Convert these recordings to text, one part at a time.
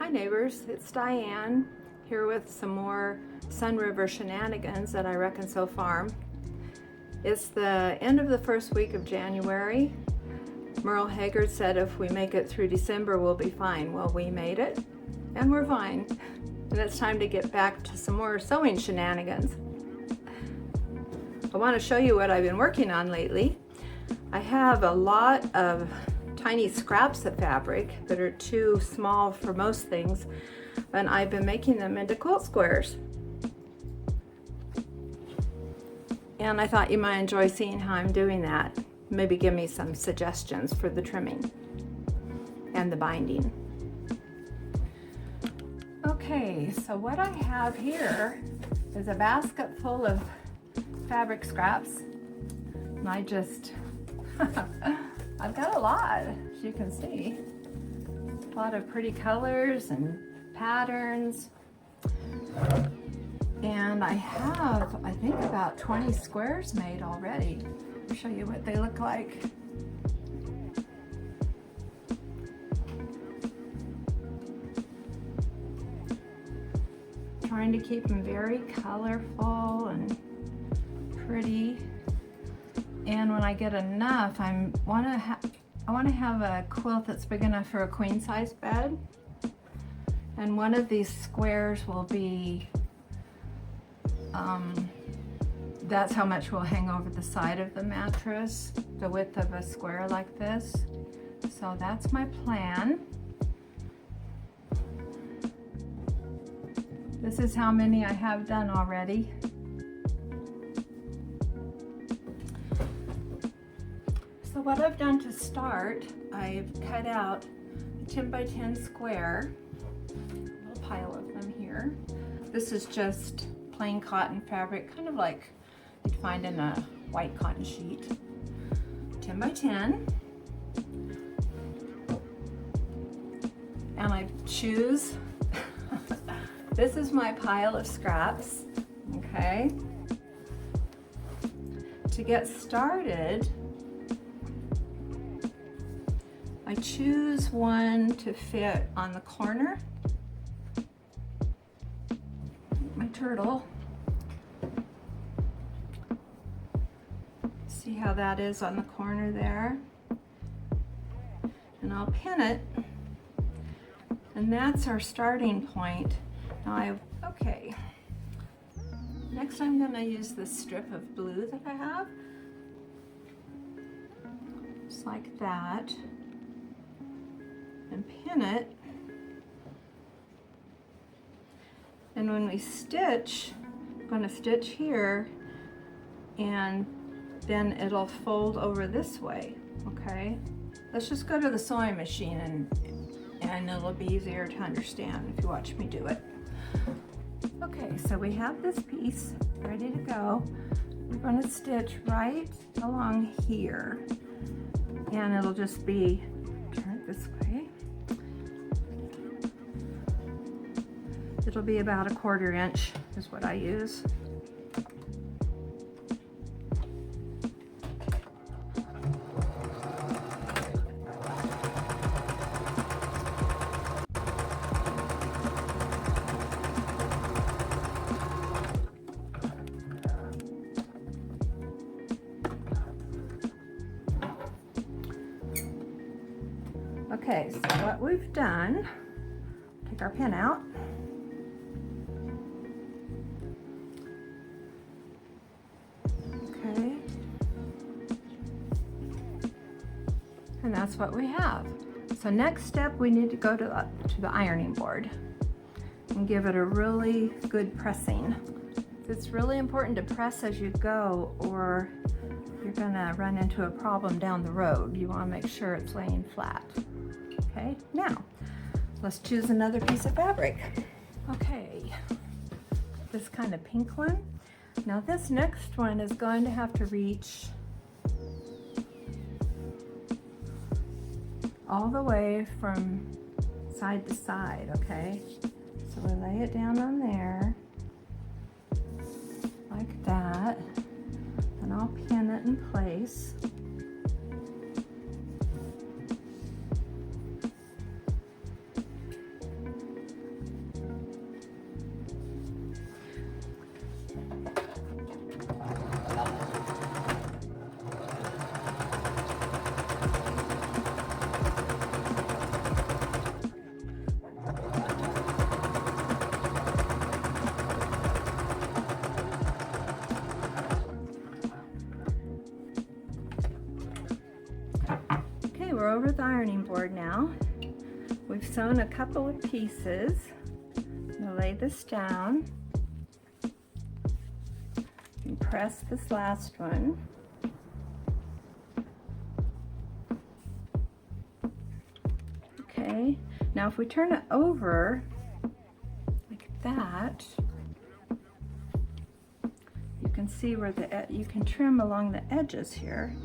Hi neighbors, it's Diane here with some more Sunriver shenanigans at I Reckon So Farm. It's the end of the first week of January. Merle Haggard said if we make it through December we'll be fine. Well, we made it and we're fine. And it's time to get back to some more sewing shenanigans. I want to show you what I've been working on lately. I have a lot of tiny scraps of fabric that are too small for most things, and I've been making them into quilt squares. And I thought you might enjoy seeing how I'm doing that. Maybe give me some suggestions for the trimming and the binding. Okay, so what I have here is a basket full of fabric scraps, and I just I've got a lot, as you can see. A lot of pretty colors and patterns. And I have, I think, about 20 squares made already. I'll show you what they look like. Trying to keep them very colorful and pretty. And when I get enough, I want to have a quilt that's big enough for a queen size bed. And one of these squares will be, that's how much will hang over the side of the mattress, the width of a square like this. So that's my plan. This is how many I have done already. So what I've done to start, I've cut out a 10 by 10 square, a little pile of them here. This is just plain cotton fabric, kind of like you'd find in a white cotton sheet. 10 by 10. And I choose, this is my pile of scraps, okay? To get started, I choose one to fit on the corner. My turtle. See how that is on the corner there? And I'll pin it. And that's our starting point. Now okay. Next I'm gonna use this strip of blue that I have. Just like that. And pin it, and when we stitch, I'm going to stitch here, and then it'll fold over this way. Okay, let's just go to the sewing machine and it'll be easier to understand if you watch me do it. Okay, so we have this piece ready to go. We're going to stitch right along here, and it'll just be turn it this way. It'll be about 1/4 inch is what I use. Okay, so what we've done, take our pin out. And that's what we have. So next step, we need to go to the ironing board and give it a really good pressing. It's really important to press as you go, or you're gonna run into a problem down the road. You wanna make sure it's laying flat. Okay, now, let's choose another piece of fabric. Okay, this kind of pink one. Now this next one is going to have to reach all the way from side to side, okay? So we lay it down on there, like that, and I'll pin it in place. board now. We've sewn a couple of pieces. I'm going to lay this down and press this last one. Okay, now if we turn it over like that, you can see where you can trim along the edges here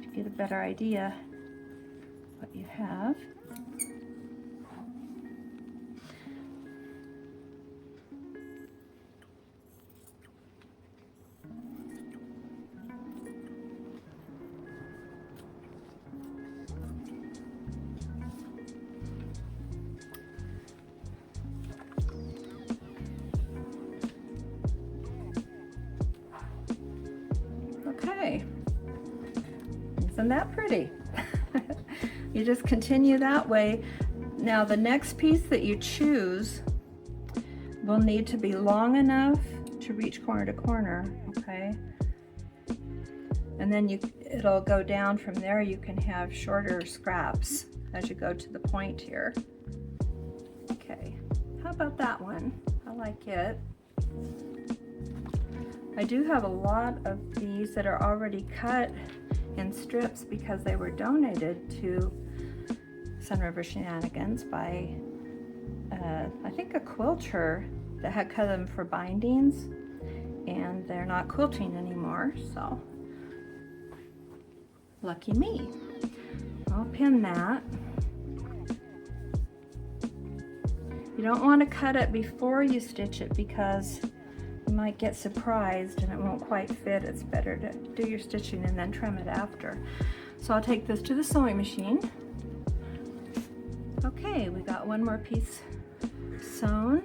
to get a better idea what you have. Okay, isn't that pretty? You just continue that way. Now the next piece that you choose will need to be long enough to reach corner to corner, okay? And then it'll go down from there. You can have shorter scraps as you go to the point here. Okay, how about that one? I like it. I do have a lot of these that are already cut in strips because they were donated to Sunriver Shenanigans by, I think, a quilter that had cut them for bindings, and they're not quilting anymore, so lucky me. I'll pin that. You don't want to cut it before you stitch it because you might get surprised and it won't quite fit. It's better to do your stitching and then trim it after. So I'll take this to the sewing machine. Okay, we got one more piece sewn.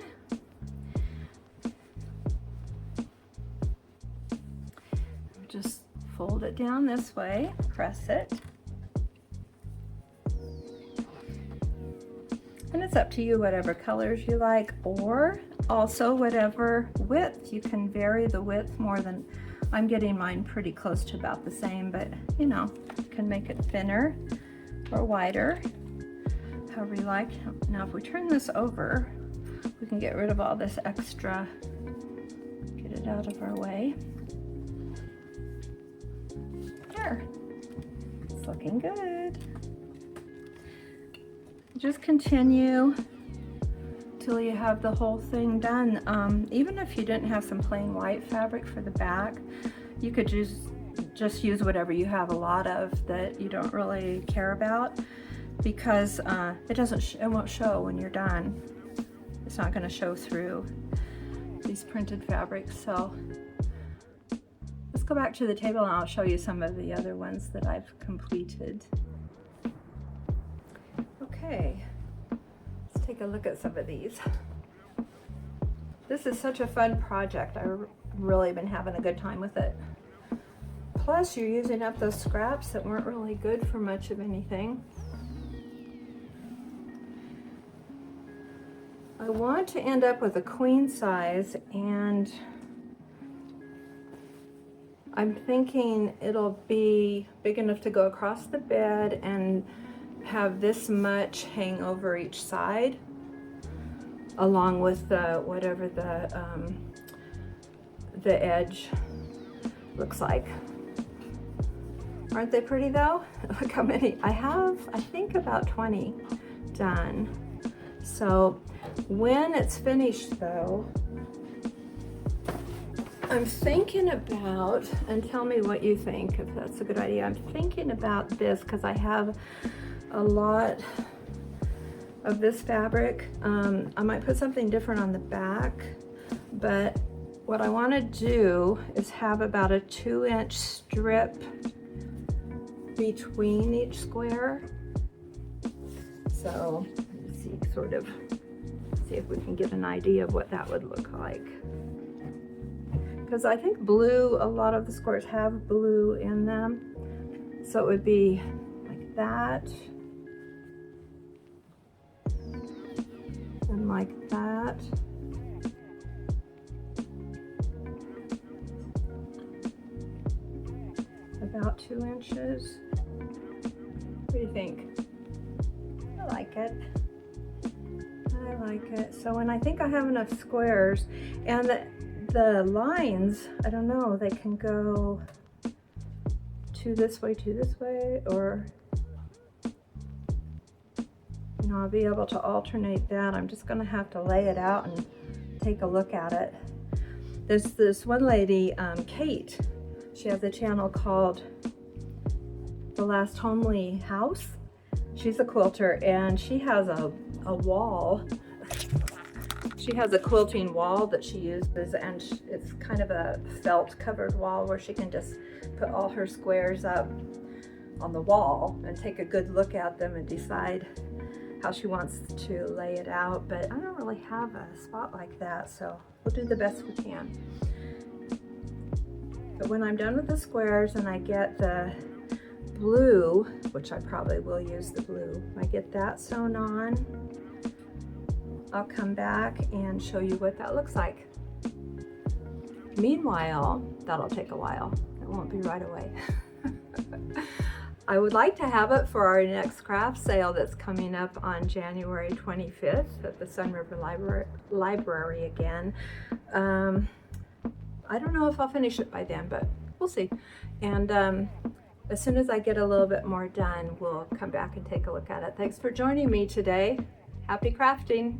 Just fold it down this way, press it. And it's up to you, whatever colors you like, or also whatever width. You can vary the width more than, I'm getting mine pretty close to about the same, but you know, you can make it thinner or wider, however you like. Now if we turn this over, we can get rid of all this extra, get it out of our way. There, it's looking good. Just continue till you have the whole thing done. Even if you didn't have some plain white fabric for the back, you could just use whatever you have a lot of that you don't really care about, because it won't show when you're done. It's not going to show through these printed fabrics. So let's go back to the table and I'll show you some of the other ones that I've completed. Okay, let's take a look at some of these. This is such a fun project. I've really been having a good time with it. Plus, you're using up those scraps that weren't really good for much of anything. I want to end up with a queen size, and I'm thinking it'll be big enough to go across the bed and have this much hang over each side, along with whatever the edge looks like. Aren't they pretty though? Look how many I have. I think about 20 done. So when it's finished though, I'm thinking about, and tell me what you think if that's a good idea, I'm thinking about this because I have a lot of this fabric. I might put something different on the back, but what I want to do is have about a 2-inch strip between each square. So let's see if we can get an idea of what that would look like. Because I think blue, a lot of the squares have blue in them. So it would be like that. And like that. About 2 inches. What do you think? it. I like it. So, and I think I have enough squares, and the lines, I don't know, they can go two this way, or, you know, I'll be able to alternate that. I'm just gonna have to lay it out and take a look at it. There's this one lady, Kate, she has a channel called The Last Homely House. She's a quilter, and she has a wall. She has a quilting wall that she uses, and it's kind of a felt covered wall where she can just put all her squares up on the wall and take a good look at them and decide how she wants to lay it out. But I don't really have a spot like that, so we'll do the best we can. But when I'm done with the squares and I get the blue, which I probably will use the blue, I get that sewn on, I'll come back and show you what that looks like. Meanwhile, that'll take a while. It won't be right away. I would like to have it for our next craft sale that's coming up on January 25th at the Sunriver Library again. I don't know if I'll finish it by then, but we'll see. And as soon as I get a little bit more done, we'll come back and take a look at it. Thanks for joining me today. Happy crafting.